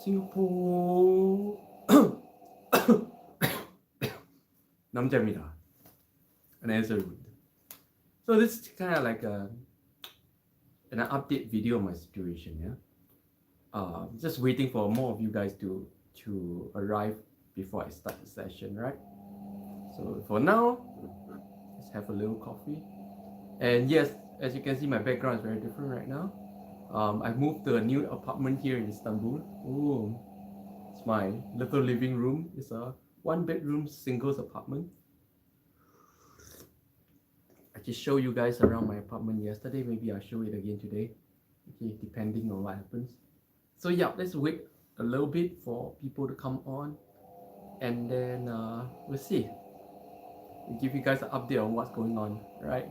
싱가포르 남자입니다. 안녕하세요 여러분. So this is kind of like an update video of my situation, yeah. Just waiting for more of you guys to arrive before I start the session, right? So for now, let's have a little coffee. And yes, as you can see, my background is very different right now. I've moved to a new apartment here in Istanbul. Ooh, it's my little living room. It's a one-bedroom singles apartment. I just showed you guys around my apartment yesterday. Maybe I'll show it again today. Okay, depending on what happens. So yeah, let's wait a little bit for people to come on, and then we'll see. We'll give you guys an update on what's going on, right?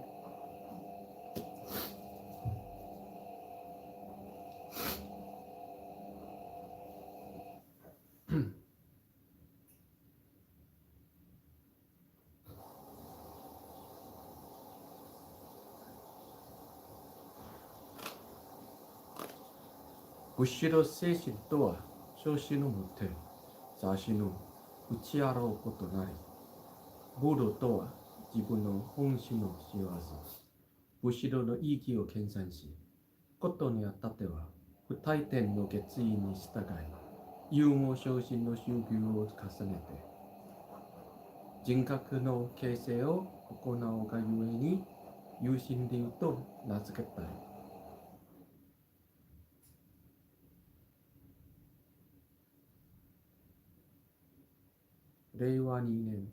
부시로 세신 또한 쇼시노 못해 자신을 우치하러 것도 나리 모두 또한 지분의 홍신을 씌워서 부시로의 이기を計算しことにあったっては不退転の決意に従い有毛昇進の修行を重ねて人格の形成を行うがゆえに有心流と名付けたり令和2年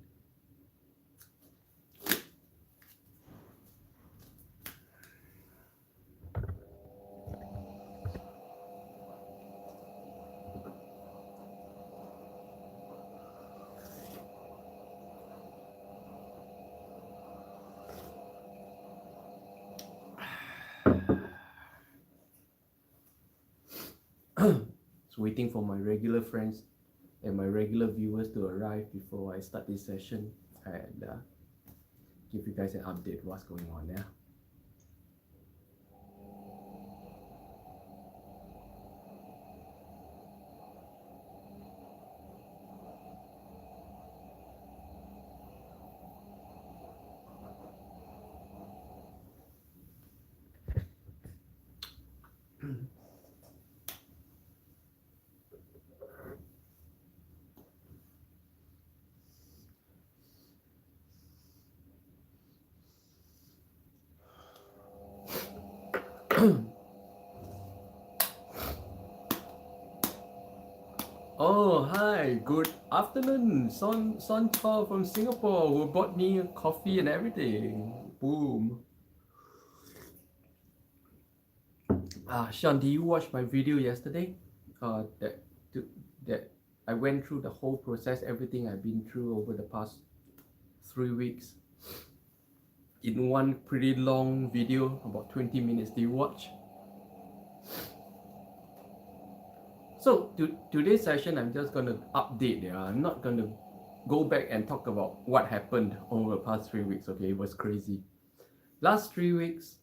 So waiting for my regular friends and my regular viewers to arrive before I start this session and give you guys an update what's going on there. Oh, hi, good afternoon, Son Chao from Singapore, who bought me coffee and everything. Boom. Sean, did you watch my video yesterday? That I went through the whole process, everything I've been through over the past 3 weeks in one pretty long video, about 20 minutes. Did you watch? So today's session, I'm just gonna update. Yeah, I'm not gonna go back and talk about what happened over the past 3 weeks. Okay, it was crazy. Last 3 weeks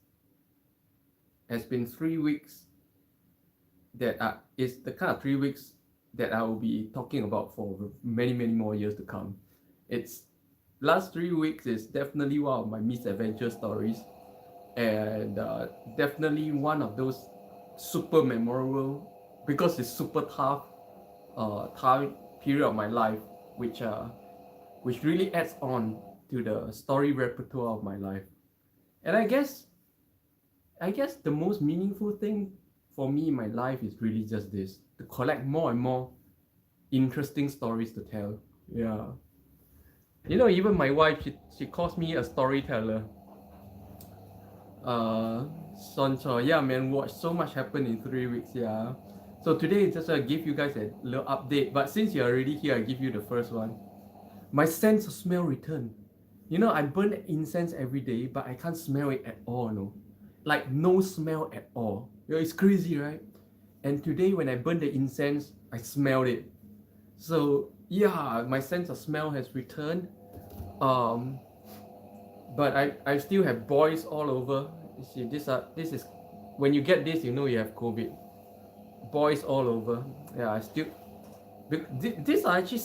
has been 3 weeks that is the kind of 3 weeks that I will be talking about for many more years to come. It's last 3 weeks is definitely one of my misadventure stories, and definitely one of those super memorable. Because it's super tough time period of my life, which really adds on to the story repertoire of my life. And I guess the most meaningful thing for me in my life is really just this, to collect more and more interesting stories to tell. Yeah. You know, even my wife, she calls me a storyteller. Soncho, yeah man, watch so much happen in 3 weeks, yeah. So today, just give you guys a little update. But since you're already here, I give you the first one. My sense of smell returned. You know, I burn incense every day, but I can't smell it at all. No, like no smell at all. You know, it's crazy, right? And today, when I burn the incense, I smelled it. So yeah, my sense of smell has returned. But I still have boils all over. You see, this is when you get this, you know you have COVID. boils all over. Yeah, I still. These are actually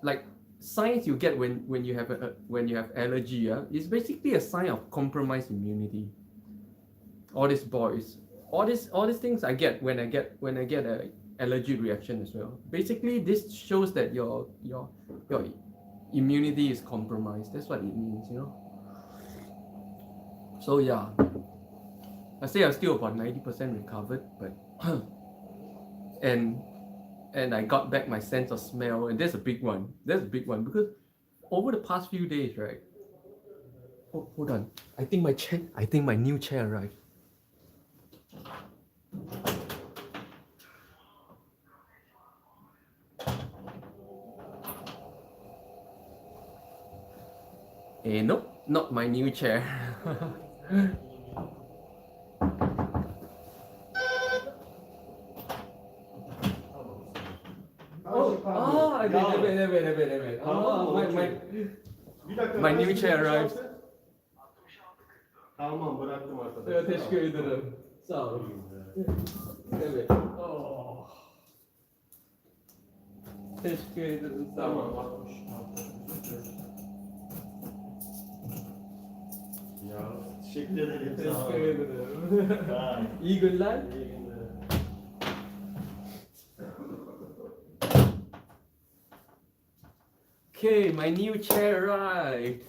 like signs you get when you have when you have allergy. Yeah, it's basically a sign of compromised immunity. All these boils, all these things I get when I get a allergic reaction as well. Basically, this shows that your immunity is compromised. That's what it means, you know. So yeah, I say I'm still about 90% recovered, but and I got back my sense of smell, and that's a big one. That's a big one because over the past few days, right? Oh, hold on. I think my new chair arrived. Nope, not my new chair. Evet. My new chair arrived. Tamam bıraktım arkadaşlar. Teşekkür ederim. Sağ olun. Evet. Oh. Teşekkür ederim. Sağ olun. Tamam 60. Ya teşekkür ederim. Sağ Teşekkür olun. ederim. İyi günler. İyi günler. Okay, my new chair arrived.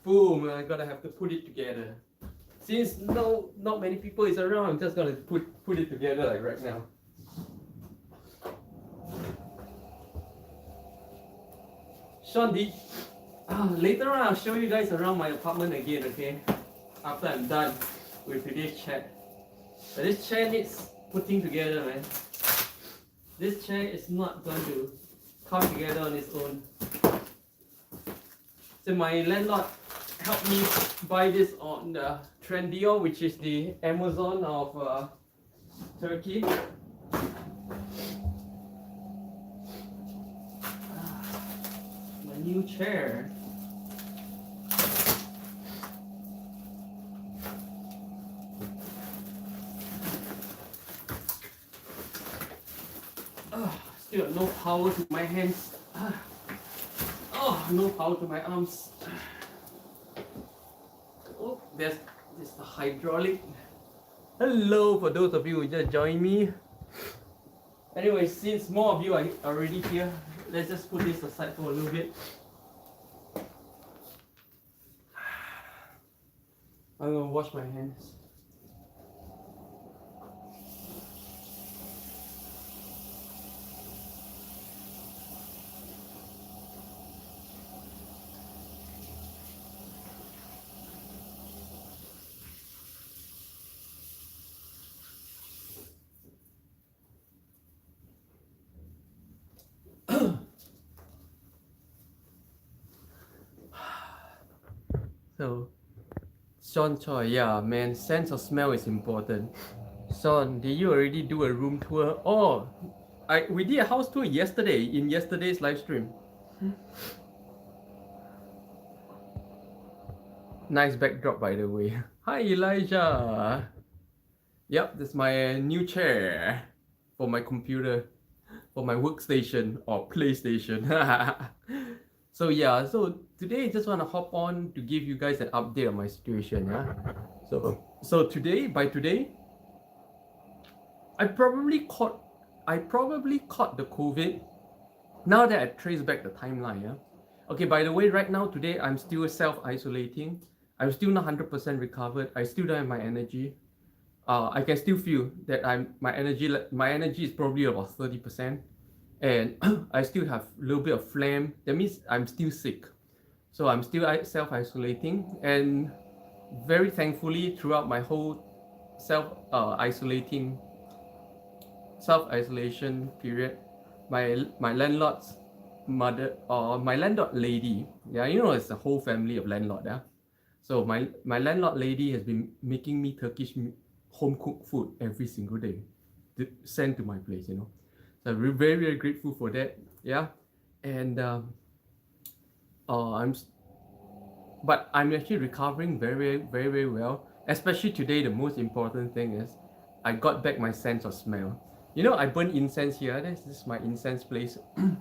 Boom! I gotta have to put it together. Since not many people is around, I'm just gonna put it together like right now. Sean, later on I'll show you guys around my apartment again, okay? After I'm done with today's chat. But this chair needs putting together, man. This chair is not going to come together on its own. So my landlord helped me buy this on the Trendyol, which is the Amazon of Turkey. My new chair. Still no power to my hands. Oh, no power to my arms. Oh, there's the hydraulic. Hello, for those of you who just joined me. Anyway, since more of you are already here, let's just put this aside for a little bit. I'm gonna wash my hands. So, Sean Choi, yeah, man, sense of smell is important. Sean, did you already do a room tour? Oh, we did a house tour yesterday in yesterday's live stream. Nice backdrop, by the way. Hi, Elijah. Yep, this is my new chair for my computer, for my workstation or PlayStation. So yeah, so today I just want to hop on to give you guys an update on my situation. Yeah. So today, by today, I probably caught the COVID. Now that I trace back the timeline, yeah. Okay, by the way, right now today I'm still self-isolating. I'm still not 100% recovered. I still don't have my energy. I can still feel that my energy is probably about 30%. And I still have a little bit of phlegm. That means I'm still sick. So I'm still self-isolating, and very thankfully throughout my whole self-isolation period, my landlord's mother or my landlord lady, yeah, you know, it's a whole family of landlord, yeah. So my landlord lady has been making me Turkish home cooked food every single day, sent to my place, you know. So I'm very, very grateful for that. Yeah. And I'm actually recovering very, very, very well. Especially today, the most important thing is I got back my sense of smell. You know, I burn incense here. This is my incense place. And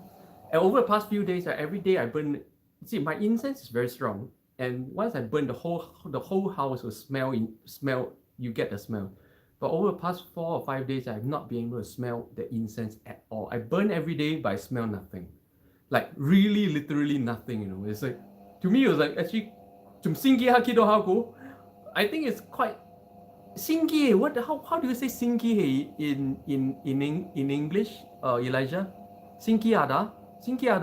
over the past few days, every day I burn. See, my incense is very strong, and once I burn, the whole house will smell. You get the smell. But over the past 4 or 5 days, I have not been able to smell the incense at all. I burn every day, but I smell nothing. Like really, literally nothing. You know, it's like to me, it was like actually, "Cum singi hakido haku." I think it's quite singi. What? How do you say singi in English? Elijah, singi ada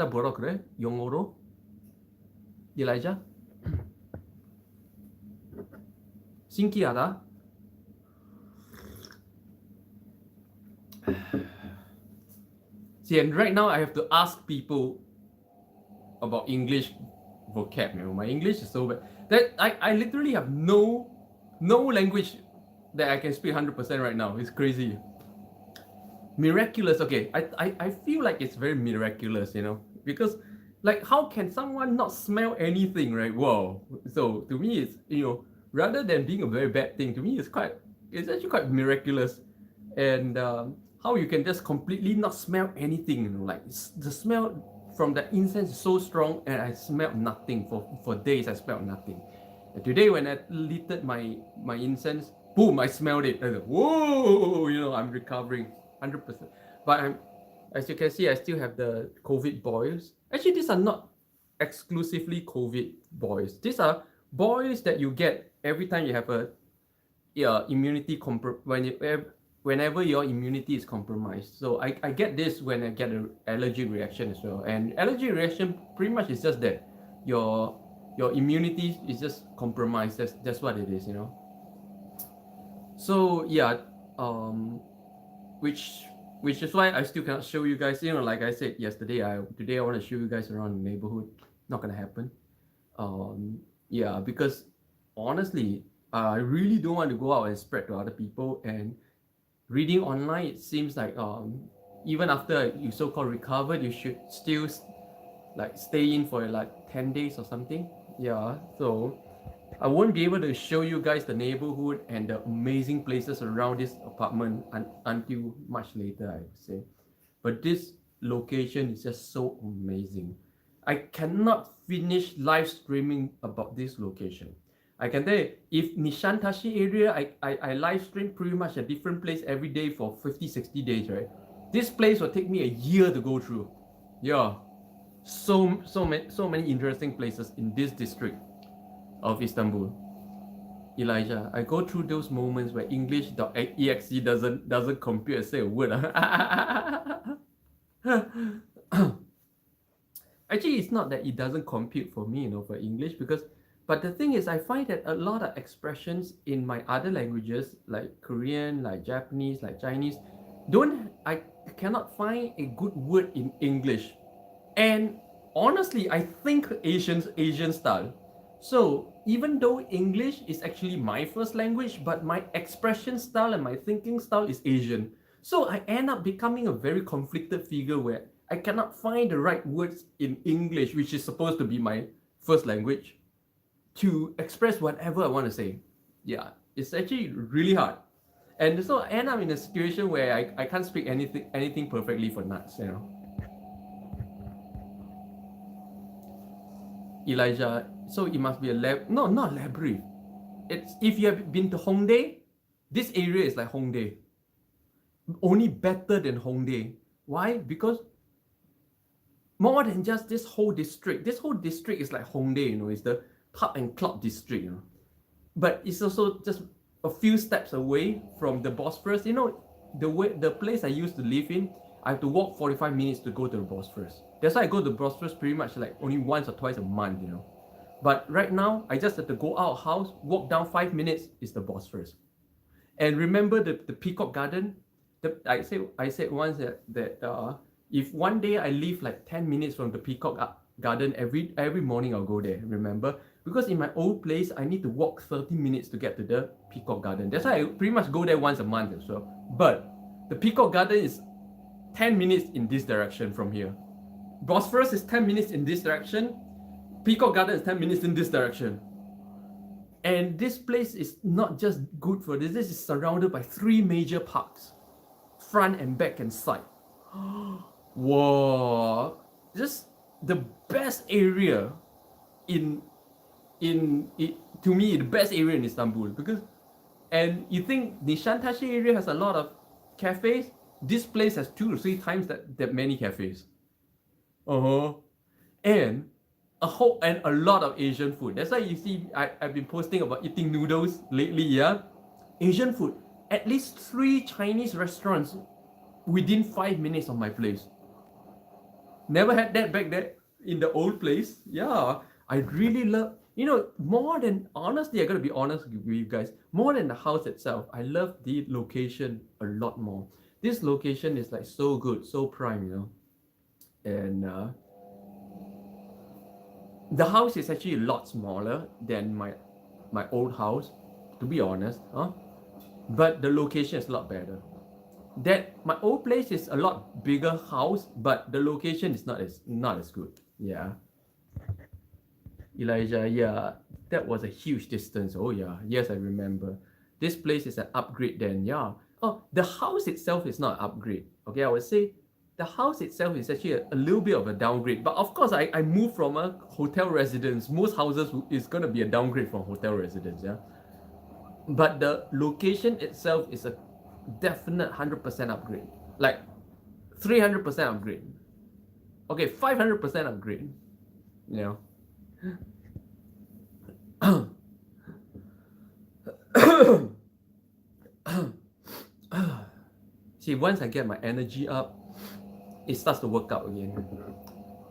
뭐라 그래? 영어로? Elijah, singi ada. See, and right now I have to ask people about English vocab. You know, my English is so bad that I literally have no language that I can speak 100% right now. It's crazy. Miraculous. Okay, I feel like it's very miraculous, you know, because like how can someone not smell anything, right? Whoa. So to me, it's, you know, rather than being a very bad thing, to me it's actually quite miraculous, and how you can just completely not smell anything, you know, like the smell from the incense is so strong, and I smelled nothing for days. I smelled nothing. And today when I lit my incense, boom, I smelled it. I was like, whoa, you know, I'm recovering 100%. But as you can see, I still have the COVID boils. Actually, these are not exclusively COVID boils. These are boils that you get every time you have a immunity whenever your immunity is compromised. So I get this when I get an allergic reaction as well. And allergic reaction pretty much is just that your immunity is just compromised. That's what it is, you know. So yeah, which is why I still cannot show you guys. You know, like I said yesterday, today I want to show you guys around the neighborhood. Not gonna happen. Yeah, because honestly, I really don't want to go out and spread to other people. And reading online, it seems like even after you so-called recovered, you should still like stay in for like 10 days or something. Yeah, so I won't be able to show you guys the neighborhood and the amazing places around this apartment until much later, I would say. But this location is just so amazing. I cannot finish live streaming about this location. I can tell you, if Nishantashi area, I live stream pretty much a different place every day for 50-60 days, right? This place will take me a year to go through. Yeah, so many interesting places in this district of Istanbul. Elijah, I go through those moments where English.exe doesn't compute and say a word. Actually, it's not that it doesn't compute for me, you know, for English, but the thing is, I find that a lot of expressions in my other languages, like Korean, like Japanese, like Chinese, I cannot find a good word in English. And honestly, I think Asian style. So even though English is actually my first language, but my expression style and my thinking style is Asian. So I end up becoming a very conflicted figure where I cannot find the right words in English, which is supposed to be my first language, to express whatever I want to say. Yeah, it's actually really hard. And so I end up in a situation where I can't speak anything perfectly for nuts, you know. Elijah, so it must be not labyrinth. It's, if you have been to Hongdae, this area is like Hongdae. Only better than Hongdae. Why? Because more than just this whole district. This whole district is like Hongdae, you know, it's the pub and club district, you know. But it's also just a few steps away from the Bosphorus. You know, the place I used to live in, I have to walk 45 minutes to go to the Bosphorus. That's why I go to the Bosphorus pretty much like only once or twice a month, you know. But right now, I just have to go out of house, walk down 5 minutes, is the Bosphorus. And remember the Peacock Garden? I said once that if one day I live like 10 minutes from the Peacock Garden, every morning I'll go there, remember? Because in my old place, I need to walk 30 minutes to get to the Peacock Garden. That's why I pretty much go there once a month as well. But the Peacock Garden is 10 minutes in this direction from here. Bosphorus is 10 minutes in this direction. Peacock Garden is 10 minutes in this direction. And this place is not just good for this. This is surrounded by 3 major parks. front and back and side. Whoa, just the best area in to me the best area in Istanbul, because and you think Nişantaşı area has a lot of cafes. This place has 2 or 3 times that many cafes. And a lot of Asian food. That's why you see I've been posting about eating noodles lately, yeah. Asian food. At least 3 Chinese restaurants within 5 minutes of my place. Never had that back there in the old place. Yeah, I really love, more than, honestly, I gotta be honest with you guys, more than the house itself, I love the location a lot more. This location is like so good, so prime, and the house is actually a lot smaller than my old house, to be honest, but the location is a lot better. That my old place is a lot bigger house, but the location is not as good. Yeah. Elijah, yeah, that was a huge distance. Oh yeah, yes, I remember. This place is an upgrade then, yeah. Oh, the house itself is not an upgrade. Okay, I would say the house itself is actually a little bit of a downgrade. But of course, I moved from a hotel residence. Most houses is gonna be a downgrade from hotel residence, yeah. But the location itself is a definite 100% upgrade. Like 300% upgrade. Okay, 500% upgrade. See, once I get my energy up, it starts to work out again.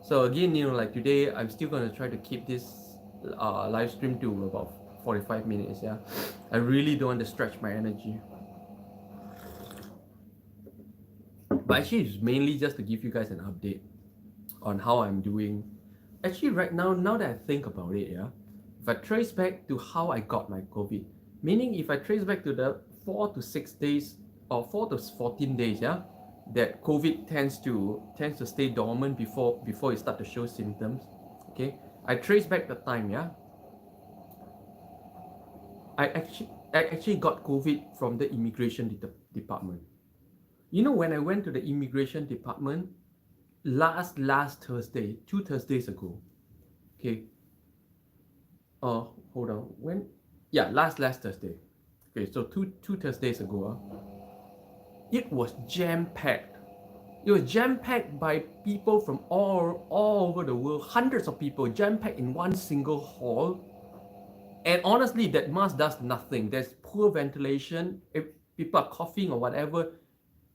So again, like today, I'm still gonna try to keep this live stream to about 45 minutes. Yeah, I really don't want to stretch my energy. But actually, it's mainly just to give you guys an update on how I'm doing. Actually, right now that I think about it, yeah, if I trace back to how I got my COVID, meaning if I trace back to the 4 to 6 days or 4 to 14 days, yeah, that COVID tends to stay dormant before it start to show symptoms. Okay, I trace back the time, yeah. I actually got COVID from the immigration department. When I went to the immigration department last Thursday, 2 Thursdays ago. Okay. Hold on. When? Yeah, last Thursday. Okay, so two Thursdays ago. It was jam-packed. It was jam-packed by people from all over the world. Hundreds of people jam-packed in one single hall. And honestly, that mask does nothing. There's poor ventilation. If people are coughing or whatever,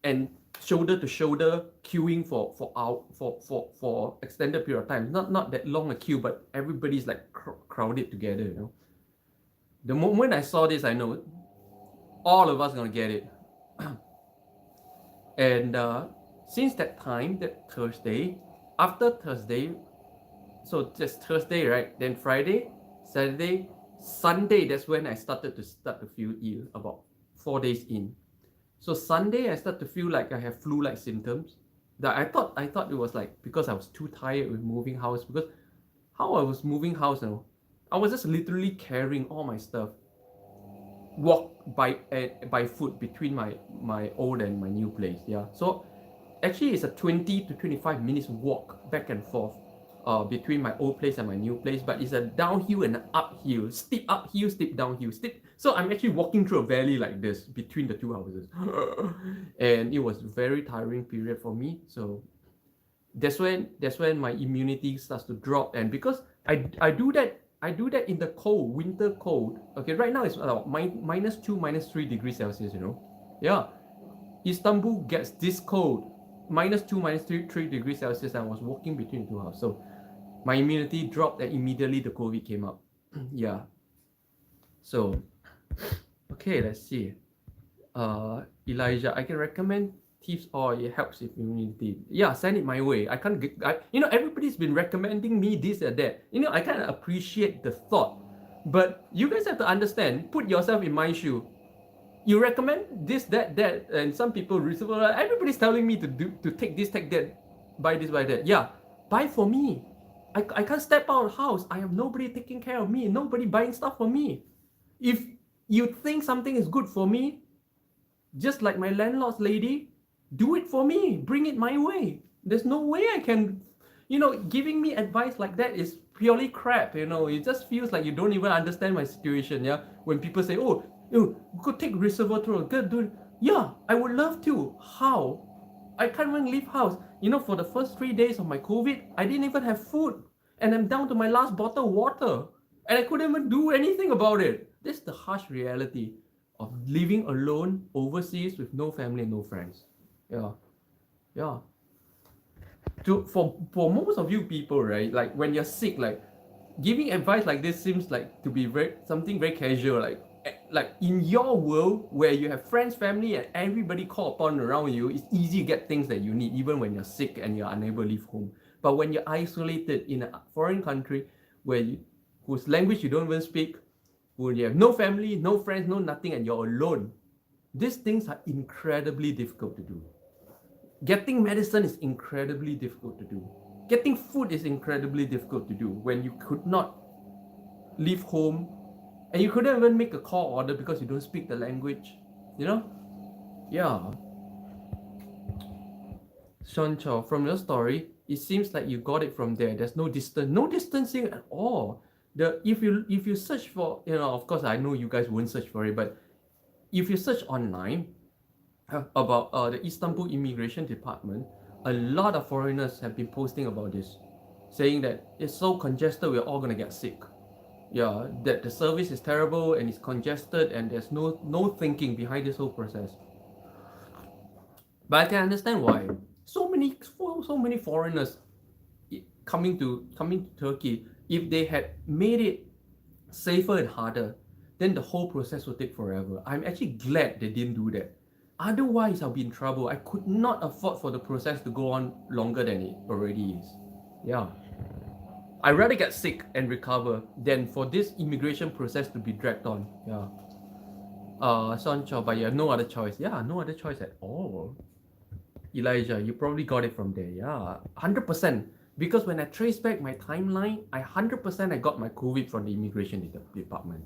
and shoulder to shoulder queuing for extended period of time. Not that long a queue, but everybody's like crowded together. The moment I saw this, I know all of us gonna get it. And since that time, that Thursday, after Thursday, so just Thursday, right? Then Friday, Saturday, Sunday, that's when I started to feel ill, about 4 days in. So Sunday, I start to feel like I have flu-like symptoms. That I thought it was like because I was too tired with moving house. Because how I was moving house, I was just literally carrying all my stuff, walk by foot between my old and my new place. Yeah. So actually, it's a 20 to 25 minutes walk back and forth between my old place and my new place. But it's a downhill and an uphill, steep uphill, steep downhill, steep. So I'm actually walking through a valley like this between the 2 houses. And it was a very tiring period for me. So that's when my immunity starts to drop. And because I do that in the cold, winter cold. Okay, right now it's about -2, -3 degrees Celsius, Yeah. Istanbul gets this cold, -2, -3 degrees Celsius, and I was walking between the 2 houses. So my immunity dropped and immediately the COVID came up. Yeah. So okay, let's see. Elijah, I can recommend Thieves Oil. It helps with immunity. Yeah, send it my way. I can't get, everybody's been recommending me this or that. I kind of appreciate the thought, but you guys have to understand. Put yourself in my shoe. You recommend this, that, and some people receive. Everybody's telling me to take this, take that, buy this, buy that. Yeah, buy for me. I can't step out of the house. I have nobody taking care of me. Nobody buying stuff for me. If you think something is good for me, just like my landlord's lady, do it for me, bring it my way. There's no way I can, giving me advice like that is purely crap. It just feels like you don't even understand my situation. Yeah, when people say, oh, go take resveratrol, go do it. Yeah, I would love to. How? I can't even leave house. For the first 3 days of my COVID, I didn't even have food, and I'm down to my last bottle of water, and I couldn't even do anything about it. This is the harsh reality of living alone overseas with no family and no friends. Yeah, yeah. For most of you people, right? Like when you're sick, like giving advice like this seems like to be something very casual. Like in your world where you have friends, family, and everybody call upon around you, it's easy to get things that you need, even when you're sick and you're unable to leave home. But when you're isolated in a foreign country whose language you don't even speak, when you have no family, no friends, no nothing, and you're alone, these things are incredibly difficult to do. Getting medicine is incredibly difficult to do. Getting food is incredibly difficult to do when you could not leave home and you couldn't even make a call order because you don't speak the language. Yeah. Sean Chow, from your story, it seems like you got it from there. There's no distancing at all. If you search for, of course I know you guys won't search for it, but if you search online about the Istanbul immigration department, a lot of foreigners have been posting about this, saying that it's so congested, we're all gonna get sick. Yeah, that the service is terrible and it's congested and there's no thinking behind this whole process. But I can understand why. So many foreigners coming to Turkey, if they had made it safer and harder, then the whole process will take forever. I'm actually glad they didn't do that. Otherwise, I'll be in trouble. I could not afford for the process to go on longer than it already is. Yeah. I'd rather get sick and recover than for this immigration process to be dragged on. Yeah. Son Chow, but you have no other choice. Yeah, no other choice at all. Elijah, you probably got it from there. Yeah, 100%. Because when I trace back my timeline, 100% I got my COVID from the immigration department.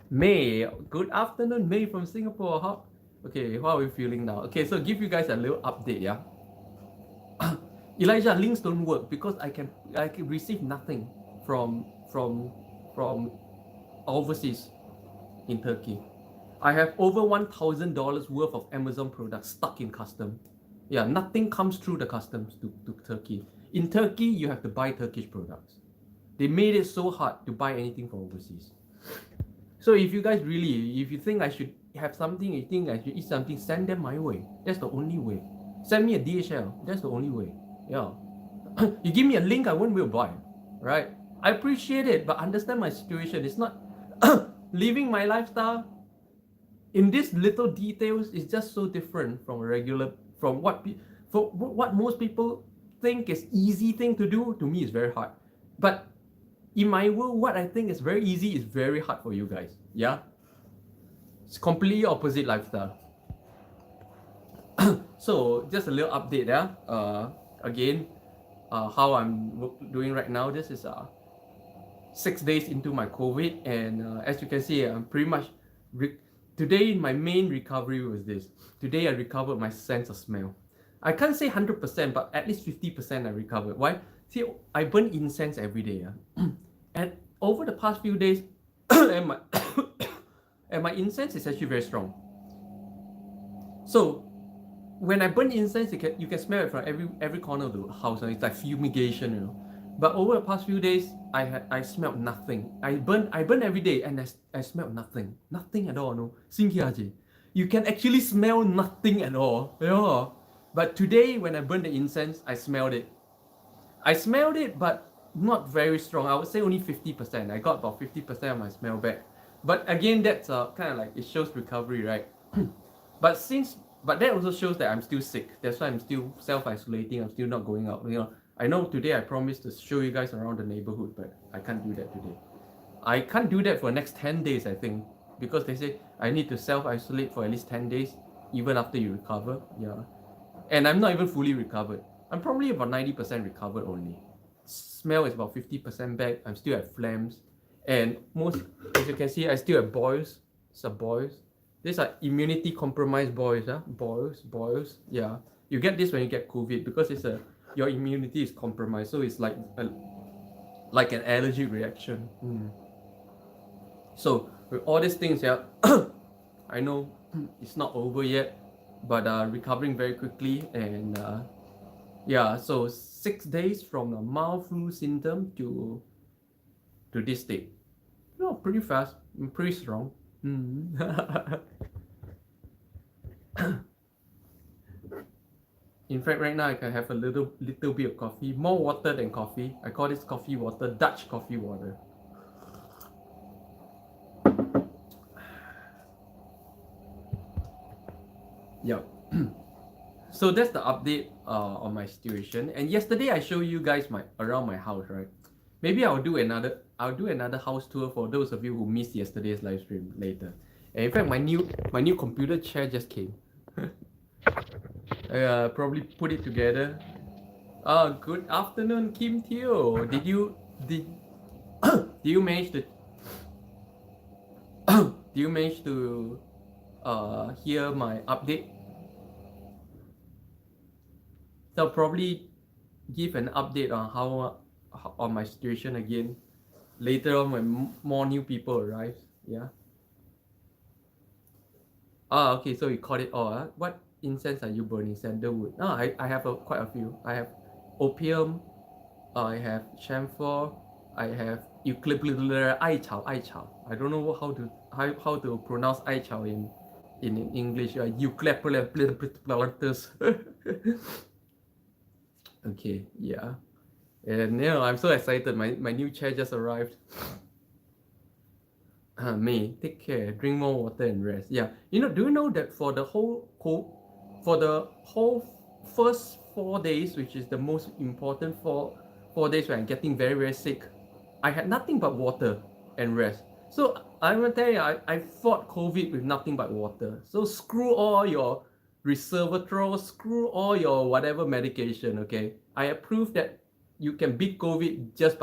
May, good afternoon, May from Singapore. Okay, how are we feeling now? Okay, so give you guys a little update, yeah. Elijah, links don't work because I can receive nothing from overseas in Turkey. I have over $1,000 worth of Amazon products stuck in custom. Yeah, nothing comes through the customs to Turkey. In Turkey, you have to buy Turkish products. They made it so hard to buy anything from overseas. So if you guys if you think I should have something, you think I should eat something, send them my way. That's the only way. Send me a DHL. That's the only way. Yeah. You give me a link, I won't be able to buy. Right? I appreciate it, but understand my situation. It's not living my lifestyle in these little details is just so different from what most people think is easy thing to do. To me, it's very hard. But in my world, what I think is very easy is very hard for you guys. Yeah? It's completely opposite lifestyle. So just a little update, yeah. Again, how I'm doing right now. This is 6 days into my COVID, and as you can see, I'm pretty much today my main recovery was this. Today I recovered my sense of smell. I can't say 100%, but at least 50% I recovered. Why? See, I burn incense every day, yeah? And over the past few days, and my incense is actually very strong. So when I burn incense, you can smell it from every corner of the house. It's like fumigation, But over the past few days, I smelled nothing. I burn every day, and I smelled nothing at all. No, you can actually smell nothing at all. Yeah. But today, when I burned the incense, I smelled it. But not very strong. I would say only 50%. I got about 50% of my smell back. But again, that's kind of like it shows recovery, right? But that also shows that I'm still sick. That's why I'm still self-isolating. I'm still not going out. I know today I promised to show you guys around the neighborhood, but I can't do that today. I can't do that for the next 10 days, I think, because they say I need to self-isolate for at least 10 days, even after you recover. Yeah. And I'm not even fully recovered. I'm probably about 90% recovered only. Smell is about 50% back. I'm still at phlegms. And as you can see, I still have boils. Some boils. These are immunity compromised boils, boils, yeah. You get this when you get COVID because your immunity is compromised, so it's like an allergic reaction. So with all these things, yeah, I know it's not over yet, but recovering very quickly, and yeah, so 6 days from a mild flu symptom to this state. No, pretty fast, pretty strong. In fact, right now I can have a little bit of coffee, more water than coffee. I call this coffee water, Dutch coffee water. Yep. So that's the update on my situation. And yesterday I showed you guys around my house, right? Maybe I'll do another house tour for those of you who missed yesterday's live stream later. And in fact, my new computer chair just came. Probably put it together. Good afternoon, Kim Teo. Did you manage to hear my update? So I'll probably give an update on on my situation again later on when more new people arrive. Yeah. Okay, so you caught it all. What incense are you burning? Sandalwood. No, I have quite a few. I have opium, I have camphor, I have eucalyptus, 艾草. I don't know how to pronounce 艾草 in English. Eucalyptus. Okay, yeah. And I'm so excited. My new chair just arrived. May, take care, drink more water and rest. Yeah. Do you know that for the whole first 4 days, which is the most important 4 days when I'm getting very, very sick, I had nothing but water and rest. So I'm gonna tell you, I fought COVID with nothing but water. So screw all your resveratrol, screw all your whatever medication, okay? I approve that you can beat COVID just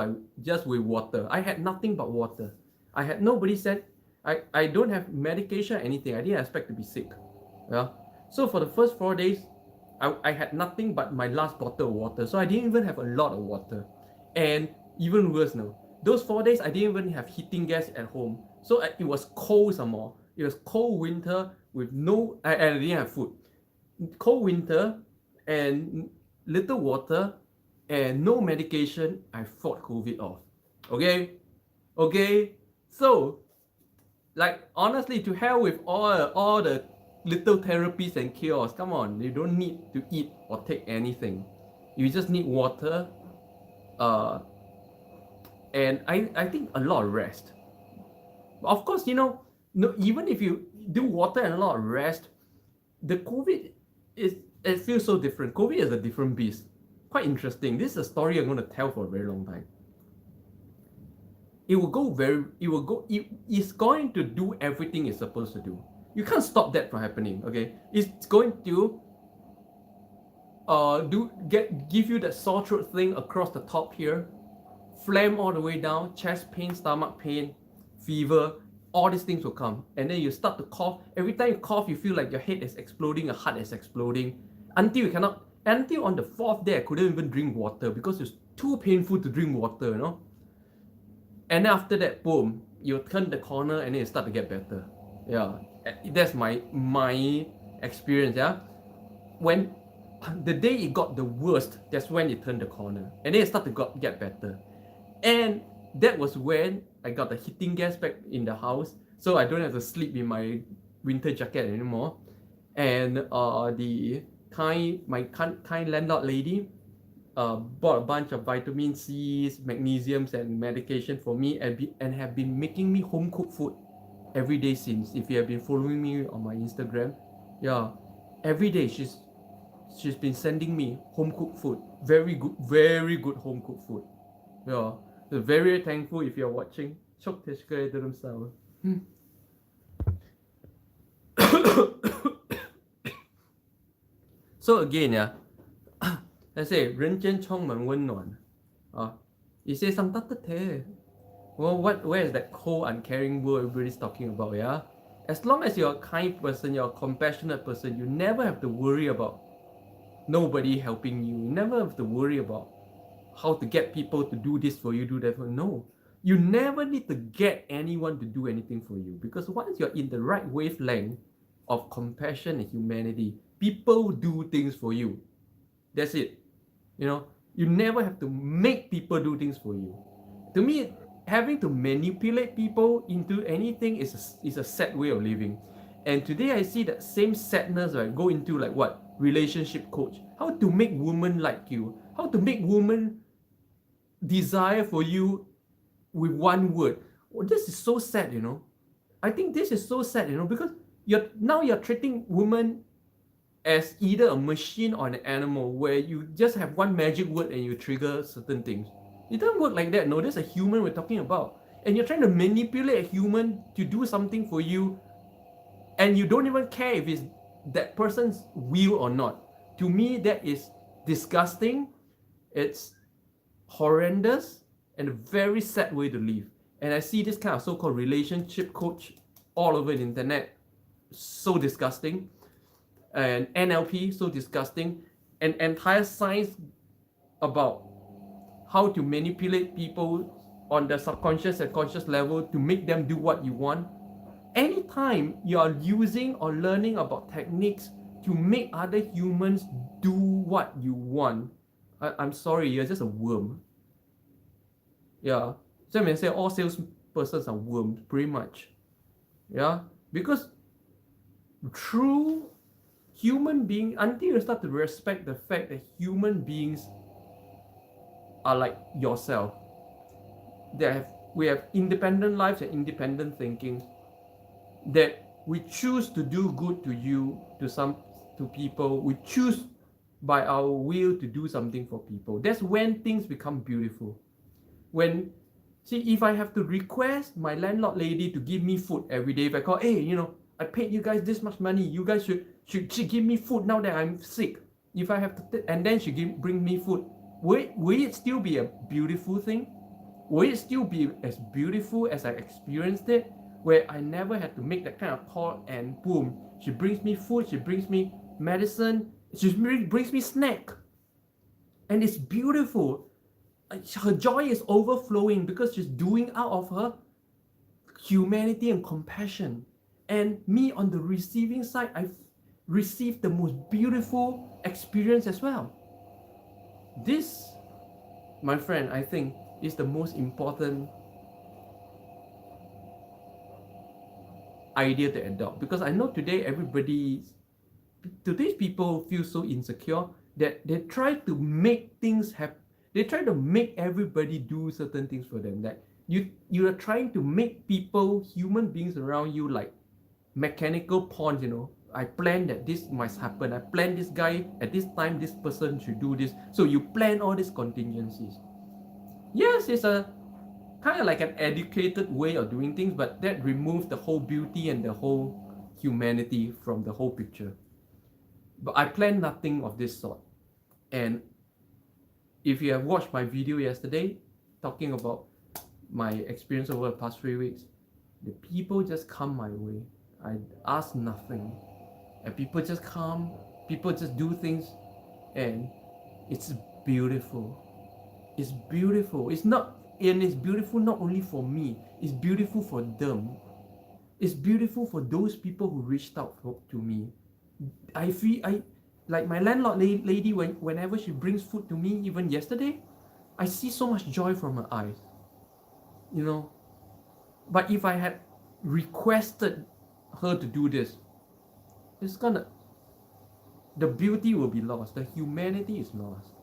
with water. I had nothing but water. I had nobody said I don't have medication or anything. I didn't expect to be sick. Yeah. So for the first 4 days, I had nothing but my last bottle of water. So I didn't even have a lot of water. And even worse now, those 4 days I didn't even have heating gas at home. So it was cold some more. It was cold winter with I didn't have food. Cold winter and little water and no medication. I fought COVID off. Okay. So, like, honestly, to hell with all the little therapies and cures. Come on, you don't need to eat or take anything. You just need water, and I think a lot of rest. Of course, no, even if you do water and a lot of rest, the COVID it feels so different. COVID is a different beast. Quite interesting. This is a story I'm going to tell for a very long time. It's going to do everything it's supposed to do. You can't stop that from happening, okay? It's going to give you that sore throat thing across the top here, phlegm all the way down, chest pain, stomach pain, fever, all these things will come. And then you start to cough. Every time you cough, you feel like your head is exploding, your heart is exploding. Until on the 4th day, I couldn't even drink water because it's too painful to drink water, And then after that, boom, you turn the corner and then you start to get better. Yeah, that's my experience. Yeah, when the day it got the worst, that's when it turned the corner, and then it started to get better. And that was when I got the heating gas back in the house, so I don't have to sleep in my winter jacket anymore. And my kind landlord lady bought a bunch of vitamin C's, magnesiums, and medication for me, and have been making me home cooked food every day since. If you have been following me on my Instagram, yeah, every day she's been sending me home cooked food. Very good home cooked food. Yeah, so very thankful if you're watching. Çok teşekkür ederim, sağ ol. So again, yeah, I say 人间充满温暖. You say 上따뜻해. Well, where is that cold, uncaring world everybody's talking about, yeah? As long as you're a kind person, you're a compassionate person, you never have to worry about nobody helping you. You never have to worry about how to get people to do this for you, do that for you. No. You never need to get anyone to do anything for you, because once you're in the right wavelength of compassion and humanity, people do things for you. That's it. You know, you never have to make people do things for you. To me, having to manipulate people into anything is a sad way of living. And today I see that same sadness, right, go into like what? Relationship coach. How to make women like you. How to make women desire for you with one word. Oh, this is so sad, you know. I think this is so sad, you know, because you're treating women as either a machine or an animal, where you just have one magic word and you trigger certain things. It doesn't work like that. No, there's a human we're talking about. And you're trying to manipulate a human to do something for you, and you don't even care if it's that person's will or not. To me, that is disgusting. It's horrendous and a very sad way to live. And I see this kind of so-called relationship coach all over the internet. So disgusting. And NLP, so disgusting. And entire science about how to manipulate people on the subconscious and conscious level to make them do what you want. Anytime you are using or learning about techniques to make other humans do what you want, I'm sorry, you're just a worm. Yeah. So I mean, say all salespersons are worms, pretty much. Yeah. Because true human being, until you start to respect the fact that human beings are like yourself, we have independent lives and independent thinking, that we choose to do good to you, to people, we choose by our will to do something for people. That's when things become beautiful. If I have to request my landlord lady to give me food every day, if I call, hey, you know, I paid you guys this much money, you guys should give me food now that I'm sick. If I have to, and then she bring me food, will it still be a beautiful thing? Will it still be as beautiful as I experienced it, where I never had to make that kind of call and boom, she brings me food, she brings me medicine, she brings me snack, and it's beautiful. Her joy is overflowing because she's doing out of her humanity and compassion. And me on the receiving side, I've received the most beautiful experience as well. This, my friend, I think is the most important idea to adopt, because I know today's people feel so insecure that they try to make things happen. They try to make everybody do certain things for them. That you are trying to make people, human beings around you, like mechanical pawns, you know. I plan that this must happen. I plan this guy at this time, this person should do this. So you plan all these contingencies. Yes, it's a kind of like an educated way of doing things, but that removes the whole beauty and the whole humanity from the whole picture. But I plan nothing of this sort. And if you have watched my video yesterday talking about my experience over the past 3 weeks, the people just come my way. I ask nothing, and people just come, people just do things, and it's beautiful. It's beautiful. It's beautiful not only for me, it's beautiful for them. It's beautiful for those people who reached out to me. I like my landlord lady, whenever she brings food to me, even yesterday, I see so much joy from her eyes. You know, but if I had requested her to do this, the beauty will be lost. The humanity is lost.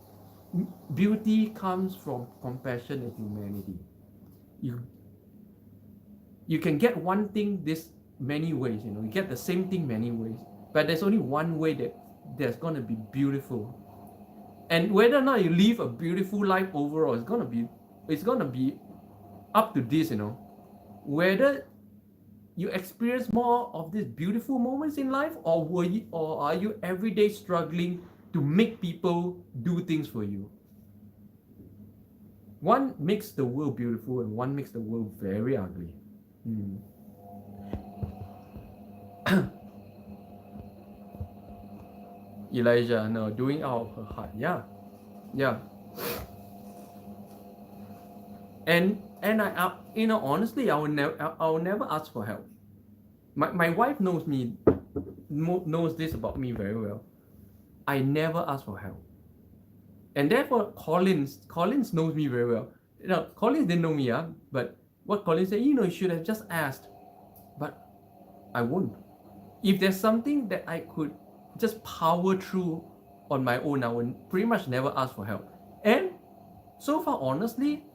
Beauty comes from compassion and humanity. You can get one thing this many ways, you know. You get the same thing many ways, but there's only one way that's gonna be beautiful. And whether or not you live a beautiful life overall, it's gonna be up to this, you know. Whether you experience more of these beautiful moments in life, or are you every day struggling to make people do things for you? One makes the world beautiful and one makes the world very ugly. Elijah, no, doing out of her heart. Yeah, yeah. And honestly, I will never ask for help. My wife knows me, knows this about me very well. I never ask for help, and therefore Collins knows me very well. Collins didn't know me, but what Collins said, you should have just asked, but I won't. If there's something that I could just power through on my own, I would pretty much never ask for help. And so far, honestly,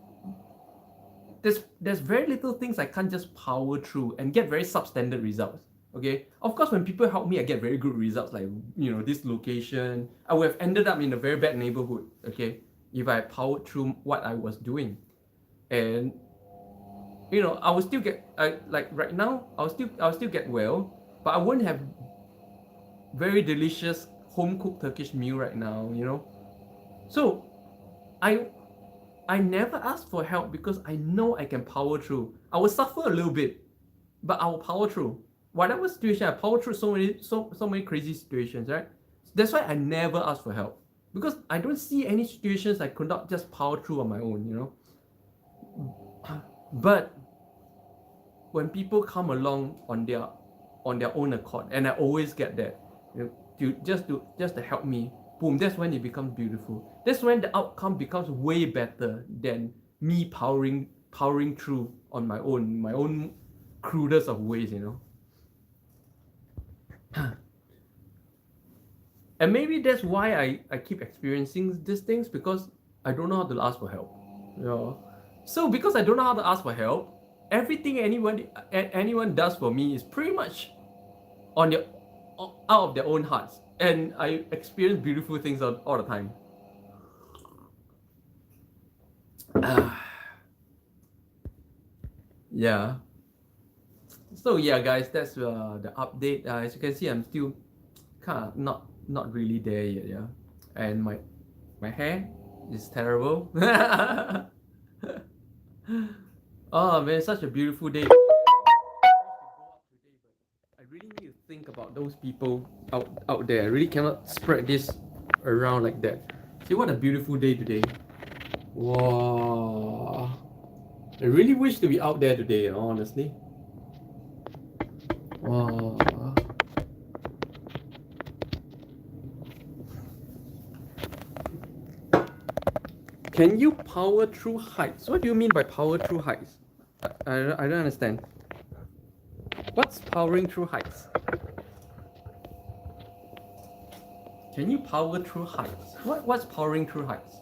there's very little things I can't just power through and get very substandard results. Okay, of course, when people help me, I get very good results. Like this location, I would have ended up in a very bad neighborhood. Okay, if I powered through what I was doing, and I will still get like right now, I'll still get well, but I won't have very delicious home cooked Turkish meal right now. So I I never ask for help because I know I can power through. I will suffer a little bit, but I will power through. Whatever situation, I power through so many crazy situations, right? That's why I never ask for help. Because I don't see any situations I could not just power through on my own. But when people come along on their own accord, and I always get that, to help me, boom, that's when it becomes beautiful. That's when the outcome becomes way better than me powering through on my own crudest of ways. And maybe that's why I keep experiencing these things, because I don't know how to ask for help. So because I don't know how to ask for help, everything anyone does for me is pretty much on their out of their own hearts, and I experience beautiful things all the time. Yeah. So yeah, guys, that's the update. As you can see, I'm still kind of not really there yet. Yeah, and my hair is terrible. Oh man, such a beautiful day. I really need to think about those people out there. I really cannot spread this around like that. See what a beautiful day today. Wow. I really wish to be out there today, honestly. Wow. Can you power through heights? What do you mean by power through heights? I don't understand. What's powering through heights? Can you power through heights? What's powering through heights?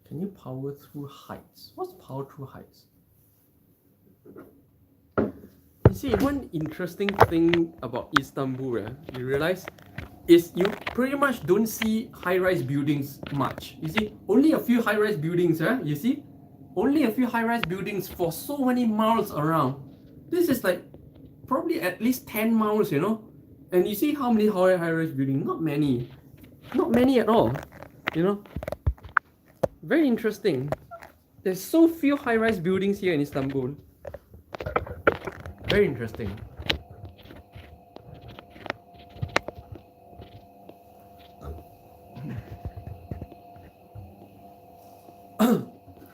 Can you power through heights? What's power through heights? You see, one interesting thing about Istanbul, you realize, is you pretty much don't see high-rise buildings much. You see, only a few high-rise buildings, you see? Only a few high-rise buildings for so many miles around. This is like probably at least 10 miles, And you see how many high-rise buildings? Not many. Not many at all, Very interesting. There's so few high-rise buildings here in Istanbul. Very interesting.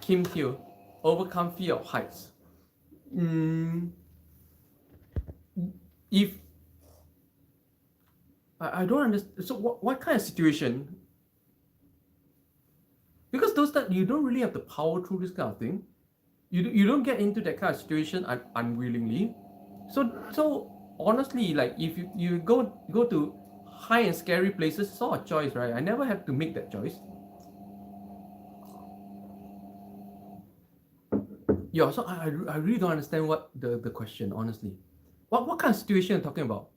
Kim Hill, overcome fear of heights. If I don't understand, so what kind of situation? Because those that you don't really have the power through this kind of thing. You don't get into that kind of situation unwillingly. So honestly, like if you go to high and scary places, it's all a choice, right? I never have to make that choice. Yeah, so I really don't understand what the question, honestly. What kind of situation are you talking about?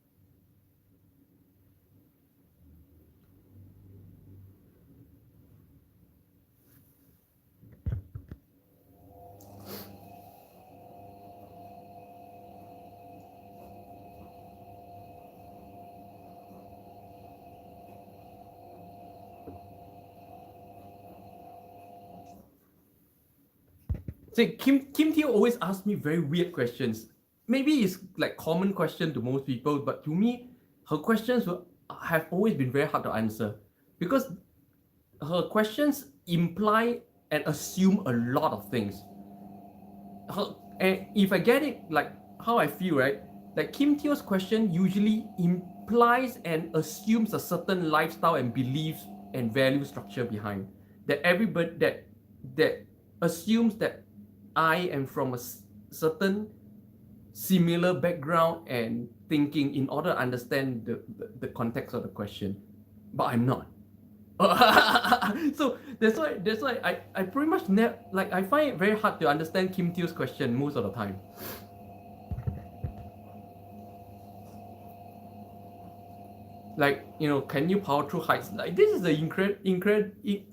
See, Kim Teo always asks me very weird questions. Maybe it's like common question to most people, but to me, her questions have always been very hard to answer because her questions imply and assume a lot of things. And if I get it, like how I feel, right? Like Kim Teo's question usually implies and assumes a certain lifestyle and beliefs and value structure behind that everybody that assumes that I am from a certain similar background and thinking in order to understand the context of the question, but I'm not. So that's why I pretty much like I find it very hard to understand Kim Teo's question most of the time. Like, can you power through heights? Like, this is an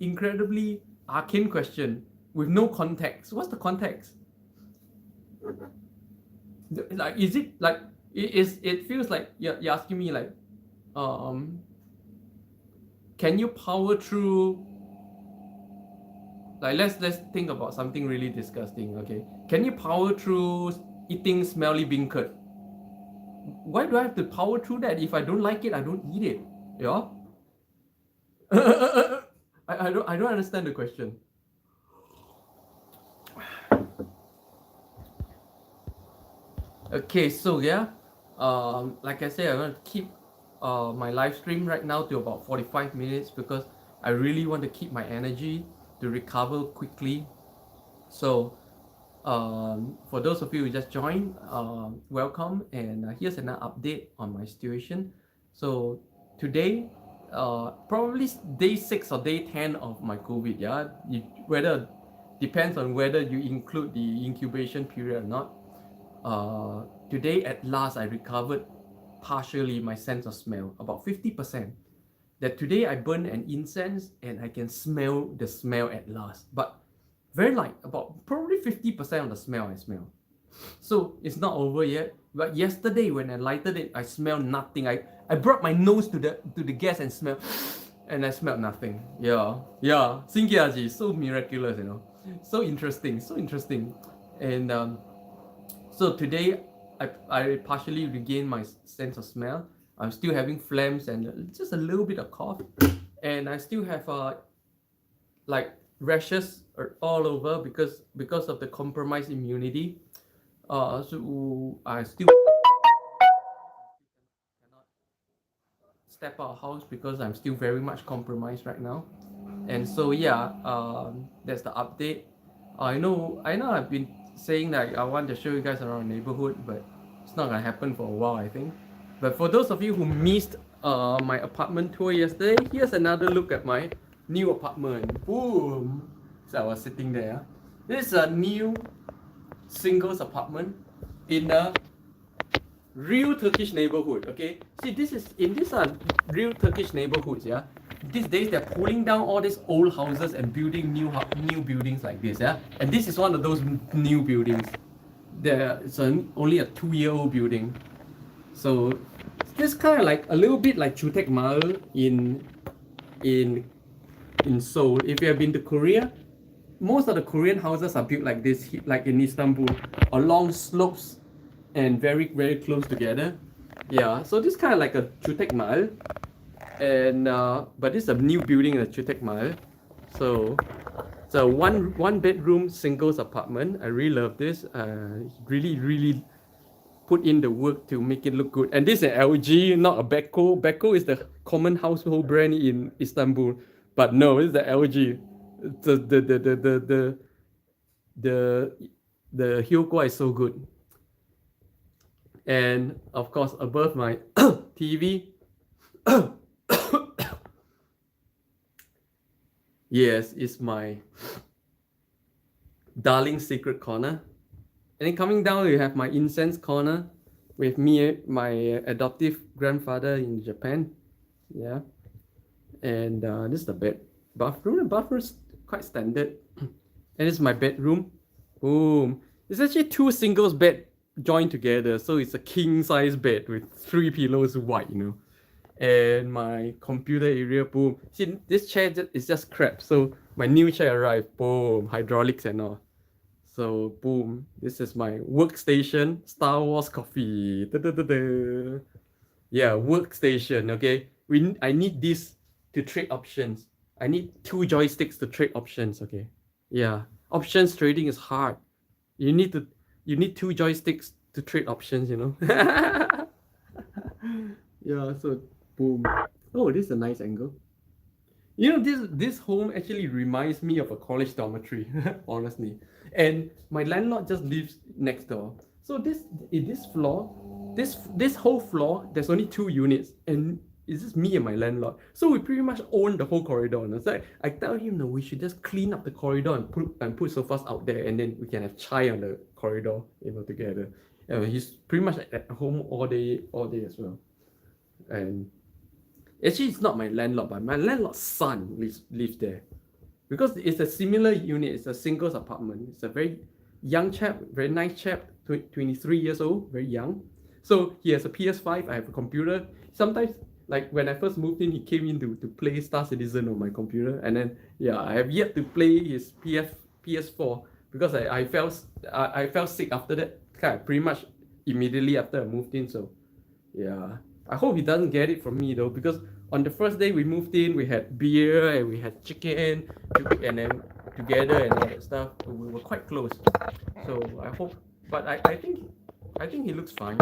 incredibly arcane question with no context. What's the context? Like, is it like it feels like you're asking me like, can you power through, like, let's think about something really disgusting, okay? Can you power through eating smelly beancurd? Why do I have to power through that? If I don't like it, I don't eat it. Yeah? I don't understand the question. Okay, so yeah, like I said, I'm gonna keep my live stream right now to about 45 minutes because I really want to keep my energy to recover quickly. So for those of you who just joined, welcome, and here's an update on my situation. So today, probably day 6 or day 10 of my COVID, yeah, whether depends on whether you include the incubation period or not. Today at last I recovered partially my sense of smell, about 50%. That today I burned an incense and I can smell the smell at last, but very light, about probably 50% of the smell I smell. So it's not over yet. But yesterday when I lighted it, I smelled nothing. I brought my nose to the gas and smelled, and I smelled nothing. Yeah, 신기하지. So miraculous, so interesting, and so today I partially regained my sense of smell. I'm still having phlegms and just a little bit of cough, and I still have like rashes all over because of the compromised immunity. So I still cannot step out of house because I'm still very much compromised right now. And so yeah, that's the update. I know I've been saying that I want to show you guys around the neighborhood, but it's not gonna happen for a while, I think. But for those of you who missed my apartment tour yesterday, here's another look at my new apartment. Boom! So I was sitting there. This is a new singles apartment in a real Turkish neighborhood. Okay, see, these are real Turkish neighborhoods. Yeah, these days they're pulling down all these old houses and building new buildings like this. Yeah, and this is one of those new buildings. It's only a 2-year-old building. So this kind of like a little bit like Chutek Maal in Seoul. If you have been to Korea, most of the Korean houses are built like this, like in Istanbul, along slopes and very, very close together. Yeah, so this kind of like a Chutek Maal, and but this is a new building in a Chutek Maal. So it's a one bedroom singles apartment. I really love this. Really put in the work to make it look good. And this is an LG, not a Beko. Beko is the common household brand in Istanbul, but no, it's the LG. The Hyokwa is so good. And of course, above my TV, yes, it's my darling secret corner. And then coming down, you have my incense corner with me, my adoptive grandfather in Japan. Yeah. And this is the bathroom. The bathroom's quite standard. And this is my bedroom. Boom. It's actually 2 singles bed joined together. So it's a king size bed with 3 pillows wide, And my computer area, boom. See, this chair is just crap. So my new chair arrived. Boom. Hydraulics and all. So boom, this is my workstation, Star Wars coffee. Da-da-da-da. Yeah, workstation. Okay, I need this to trade options. I need 2 joysticks to trade options. Okay, yeah, options trading is hard. You need to you need 2 joysticks to trade options. You know. Yeah. So boom. Oh, this is a nice angle. You know, this home actually reminds me of a college dormitory, honestly. And my landlord just lives next door. So this floor, this whole floor, there's only 2 units, and it's just me and my landlord. So we pretty much own the whole corridor. And it's like I tell him, no, we should just clean up the corridor and put sofas out there, and then we can have chai on the corridor, together. He's pretty much at home all day as well. And actually, it's not my landlord, but my landlord's son lives there. Because it's a similar unit, it's a singles apartment. It's a very young chap, very nice chap, 23 years old, very young. So he has a PS5, I have a computer. Sometimes, like when I first moved in, he came in to play Star Citizen on my computer. And then, yeah, I have yet to play his PS4 because I fell sick after that, kind of pretty much immediately after I moved in. So, yeah. I hope he doesn't get it from me though, because on the first day we moved in, we had beer and we had chicken, and then together and all that stuff. We were quite close. So I hope, but I think he looks fine.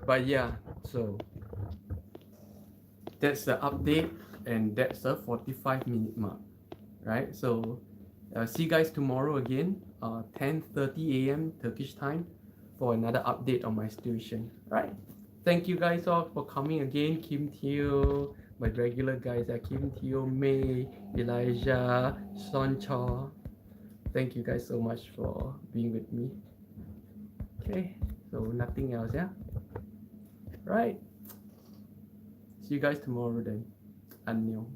But yeah, so that's the update, and that's the 45-minute mark, right? So see you guys tomorrow again, 10:30 a.m. Turkish time, for another update on my situation, right? Thank you guys all for coming again. Kim Teo, my regular guys are Kim Teo, May, Elijah, Son Cha. Thank you guys so much for being with me. Okay, so nothing else, yeah? Right. See you guys tomorrow then. Annyeong.